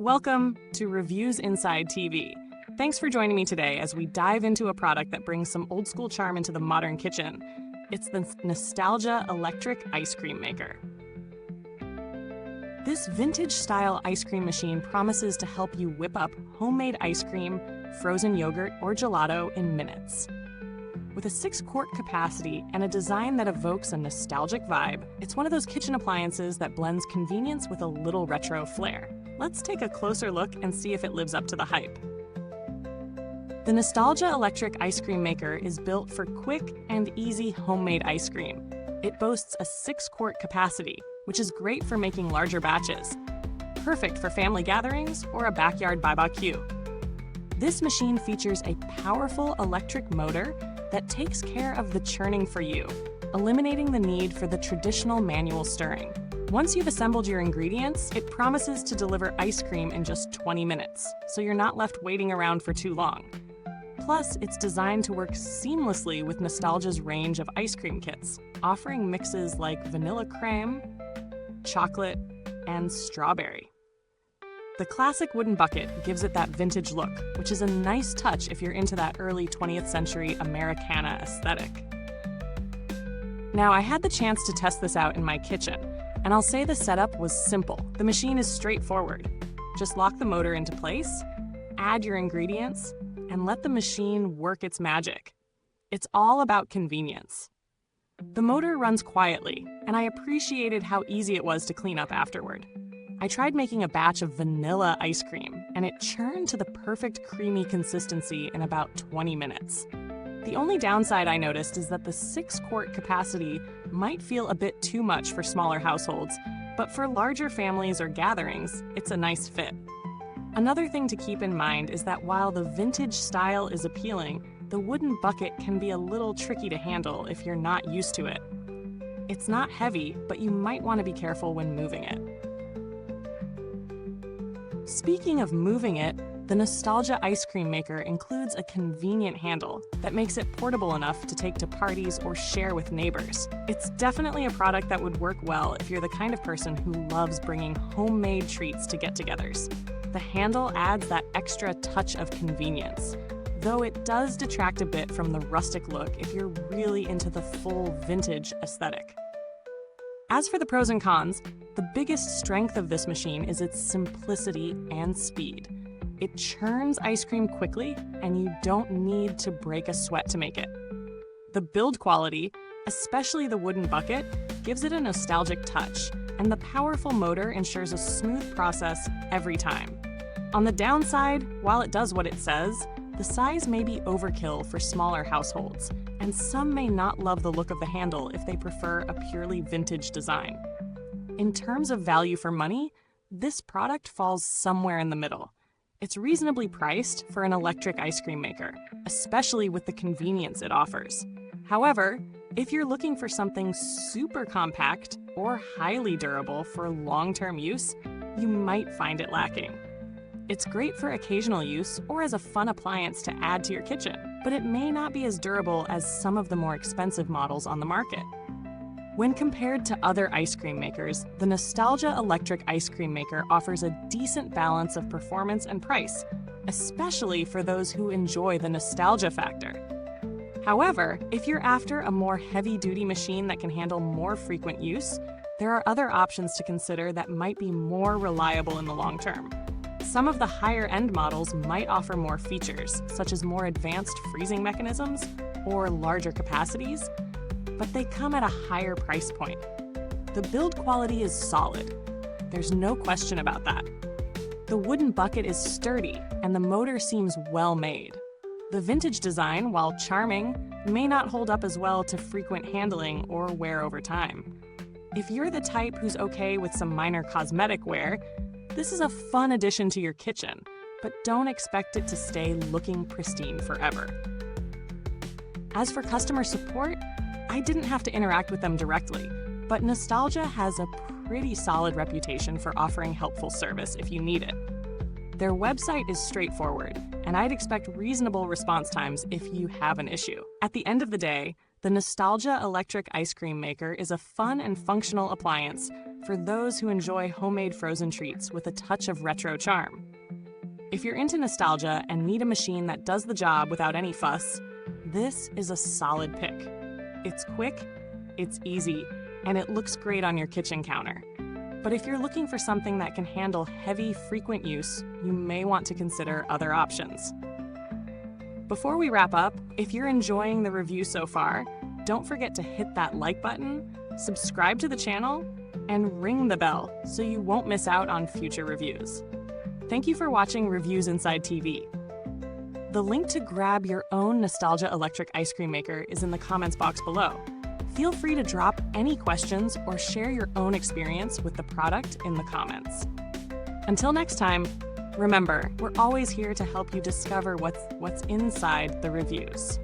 Welcome to Reviews Inside TV. Thanks for joining me today as we dive into a product that brings some old school charm into the modern kitchen. It's the Nostalgia Electric Ice Cream Maker. This vintage-style ice cream machine promises to help you whip up homemade ice cream, frozen yogurt, or gelato in minutes. With a 6-quart capacity and a design that evokes a nostalgic vibe, it's one of those kitchen appliances that blends convenience with a little retro flair. Let's take a closer look and see if it lives up to the hype. The Nostalgia Electric Ice Cream Maker is built for quick and easy homemade ice cream. It boasts a 6-quart capacity, which is great for making larger batches. Perfect for family gatherings or a backyard barbecue. This machine features a powerful electric motor that takes care of the churning for you, eliminating the need for the traditional manual stirring. Once you've assembled your ingredients, it promises to deliver ice cream in just 20 minutes, so you're not left waiting around for too long. Plus, it's designed to work seamlessly with Nostalgia's range of ice cream kits, offering mixes like vanilla crème, chocolate, and strawberry. The classic wooden bucket gives it that vintage look, which is a nice touch if you're into that early 20th century Americana aesthetic. Now, I had the chance to test this out in my kitchen, and I'll say the setup was simple. The machine is straightforward. Just lock the motor into place, add your ingredients, and let the machine work its magic. It's all about convenience. The motor runs quietly, and I appreciated how easy it was to clean up afterward. I tried making a batch of vanilla ice cream, and it churned to the perfect creamy consistency in about 20 minutes. The only downside I noticed is that the 6-quart capacity might feel a bit too much for smaller households, but for larger families or gatherings, it's a nice fit. Another thing to keep in mind is that while the vintage style is appealing, the wooden bucket can be a little tricky to handle if you're not used to it. It's not heavy, but you might want to be careful when moving it. Speaking of moving it, the Nostalgia Ice Cream Maker includes a convenient handle that makes it portable enough to take to parties or share with neighbors. It's definitely a product that would work well if you're the kind of person who loves bringing homemade treats to get-togethers. The handle adds that extra touch of convenience, though it does detract a bit from the rustic look if you're really into the full vintage aesthetic. As for the pros and cons, the biggest strength of this machine is its simplicity and speed. It churns ice cream quickly, and you don't need to break a sweat to make it. The build quality, especially the wooden bucket, gives it a nostalgic touch, and the powerful motor ensures a smooth process every time. On the downside, while it does what it says, the size may be overkill for smaller households, and some may not love the look of the handle if they prefer a purely vintage design. In terms of value for money, this product falls somewhere in the middle. It's reasonably priced for an electric ice cream maker, especially with the convenience it offers. However, if you're looking for something super compact or highly durable for long-term use, you might find it lacking. It's great for occasional use or as a fun appliance to add to your kitchen, but it may not be as durable as some of the more expensive models on the market. When compared to other ice cream makers, the Nostalgia Electric Ice Cream Maker offers a decent balance of performance and price, especially for those who enjoy the nostalgia factor. However, if you're after a more heavy-duty machine that can handle more frequent use, there are other options to consider that might be more reliable in the long term. Some of the higher-end models might offer more features, such as more advanced freezing mechanisms or larger capacities, but they come at a higher price point. The build quality is solid. There's no question about that. The wooden bucket is sturdy, and the motor seems well made. The vintage design, while charming, may not hold up as well to frequent handling or wear over time. If you're the type who's okay with some minor cosmetic wear, this is a fun addition to your kitchen, but don't expect it to stay looking pristine forever. As for customer support, I didn't have to interact with them directly, but Nostalgia has a pretty solid reputation for offering helpful service if you need it. Their website is straightforward, and I'd expect reasonable response times if you have an issue. At the end of the day, the Nostalgia Electric Ice Cream Maker is a fun and functional appliance for those who enjoy homemade frozen treats with a touch of retro charm. If you're into nostalgia and need a machine that does the job without any fuss, this is a solid pick. It's quick, it's easy, and it looks great on your kitchen counter. But if you're looking for something that can handle heavy, frequent use, you may want to consider other options. Before we wrap up, if you're enjoying the review so far, don't forget to hit that like button, subscribe to the channel, and ring the bell so you won't miss out on future reviews. Thank you for watching Reviews Inside TV. The link to grab your own Nostalgia electric ice cream maker is in the comments box below. Feel free to drop any questions or share your own experience with the product in the comments. Until next time, remember, we're always here to help you discover what's inside the reviews.